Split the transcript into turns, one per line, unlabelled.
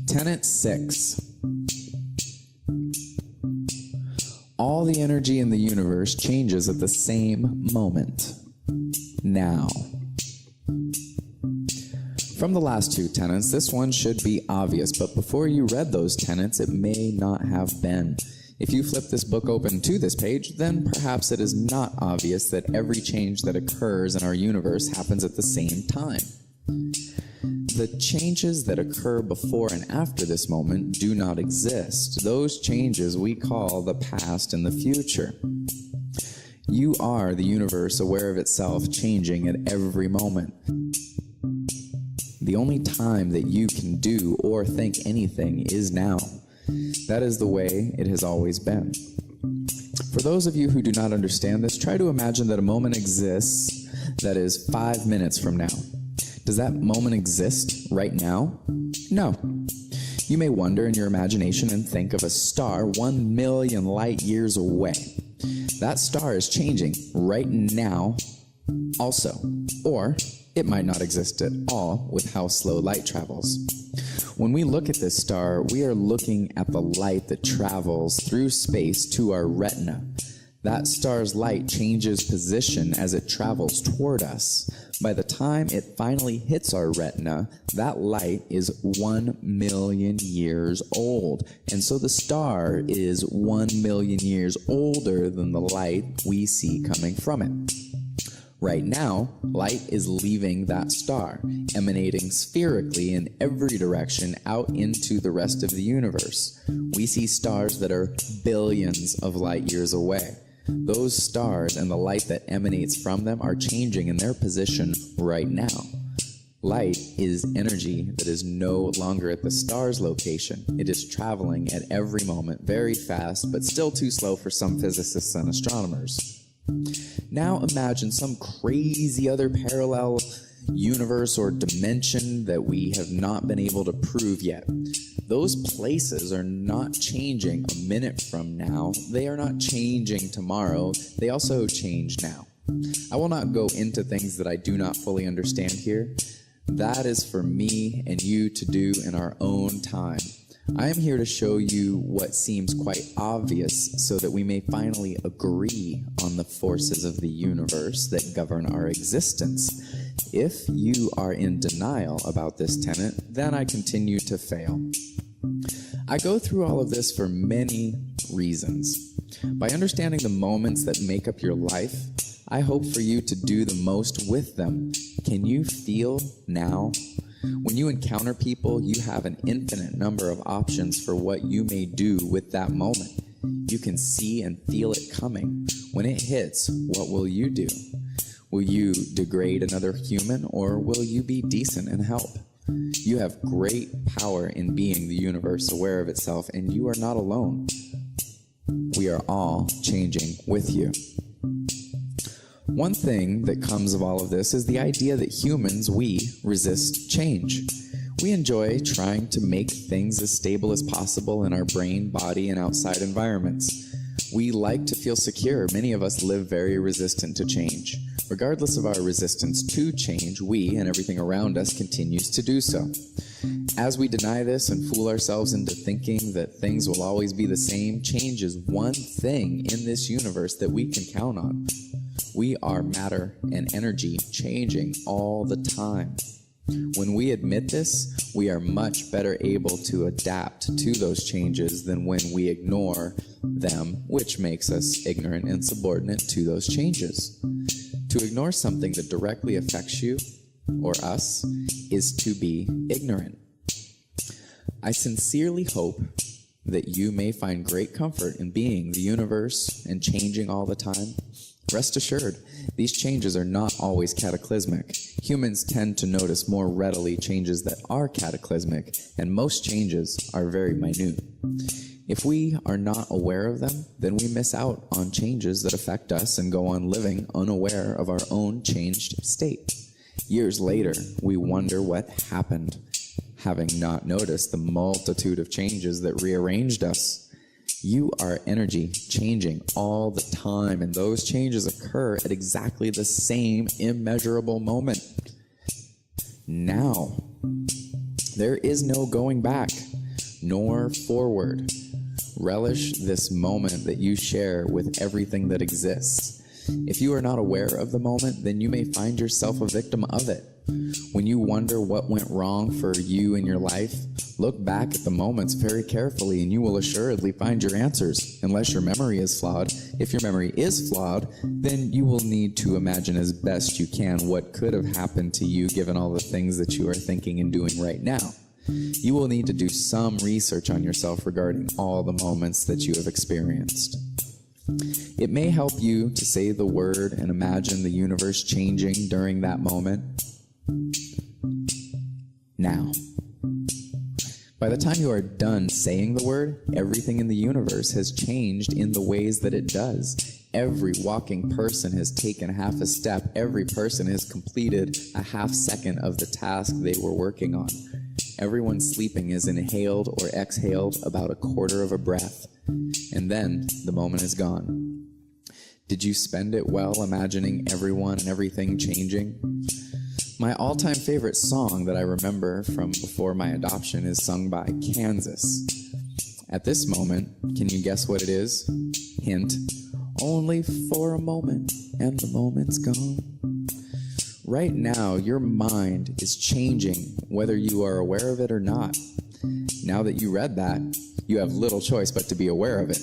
Tenet 6. All the energy in the universe changes at the same moment. Now. From the last two tenets, this one should be obvious, but before you read those tenets, it may not have been. If you flip this book open to this page, then perhaps it is not obvious that every change that occurs in our universe happens at the same time. The changes that occur before and after this moment do not exist. Those changes we call the past and the future. You are the universe aware of itself changing at every moment. The only time that you can do or think anything is now. That is the way it has always been. For those of you who do not understand this, try to imagine that a moment exists that is 5 minutes from now. Does that moment exist right now? No. You may wander in your imagination and think of a star 1 million light years away. That star is changing right now also. Or it might not exist at all with how slow light travels. When we look at this star, we are looking at the light that travels through space to our retina. That star's light changes position as it travels toward us. By the time it finally hits our retina, that light is 1 million years old. And so the star is 1 million years older than the light we see coming from it. Right now, light is leaving that star, emanating spherically in every direction out into the rest of the universe. We see stars that are billions of light years away. Those stars and the light that emanates from them are changing in their position right now. Light is energy that is no longer at the star's location. It is traveling at every moment very fast, but still too slow for some physicists and astronomers. Now imagine some crazy other parallel universe or dimension that we have not been able to prove yet. Those places are not changing a minute from now. They are not changing tomorrow. They also change now. I will not go into things that I do not fully understand here. That is for me and you to do in our own time. I am here to show you what seems quite obvious so that we may finally agree on the forces of the universe that govern our existence. If you are in denial about this tenet, then I continue to fail. I go through all of this for many reasons. By understanding the moments that make up your life, I hope for you to do the most with them. Can you feel now? When you encounter people, you have an infinite number of options for what you may do with that moment. You can see and feel it coming. When it hits, what will you do? Will you degrade another human, or will you be decent and help? You have great power in being the universe aware of itself, and you are not alone. We are all changing with you. One thing that comes of all of this is the idea that humans, we resist change. We enjoy trying to make things as stable as possible in our brain, body, and outside environments. We like to feel secure. Many of us live very resistant to change. Regardless of our resistance to change, we and everything around us continues to do so. As we deny this and fool ourselves into thinking that things will always be the same, change is one thing in this universe that we can count on. We are matter and energy changing all the time. When we admit this, we are much better able to adapt to those changes than when we ignore them, which makes us ignorant and subordinate to those changes. To ignore something that directly affects you or us is to be ignorant. I sincerely hope that you may find great comfort in being the universe and changing all the time. Rest assured, these changes are not always cataclysmic. Humans tend to notice more readily changes that are cataclysmic, and most changes are very minute. If we are not aware of them, then we miss out on changes that affect us and go on living unaware of our own changed state. Years later, we wonder what happened, having not noticed the multitude of changes that rearranged us. You are energy changing all the time, and those changes occur at exactly the same immeasurable moment. now. There is no going back, nor forward. Relish this moment that you share with everything that exists. If you are not aware of the moment, then you may find yourself a victim of it. When you wonder what went wrong for you in your life, look back at the moments very carefully and you will assuredly find your answers, unless your memory is flawed. If your memory is flawed, then you will need to imagine as best you can what could have happened to you given all the things that you are thinking and doing right now. You will need to do some research on yourself regarding all the moments that you have experienced. It may help you to say the word and imagine the universe changing during that moment. Now. By the time you are done saying the word, everything in the universe has changed in the ways that it does. Every walking person has taken half a step. Every person has completed a half second of the task they were working on. Everyone sleeping is inhaled or exhaled about a quarter of a breath, and then the moment is gone. Did you spend it well imagining everyone and everything changing? My all-time favorite song that I remember from before my adoption is sung by Kansas. At this moment, can you guess what it is? Hint, only for a moment, and the moment's gone. Right now, your mind is changing, whether you are aware of it or not. Now that you read that, you have little choice but to be aware of it.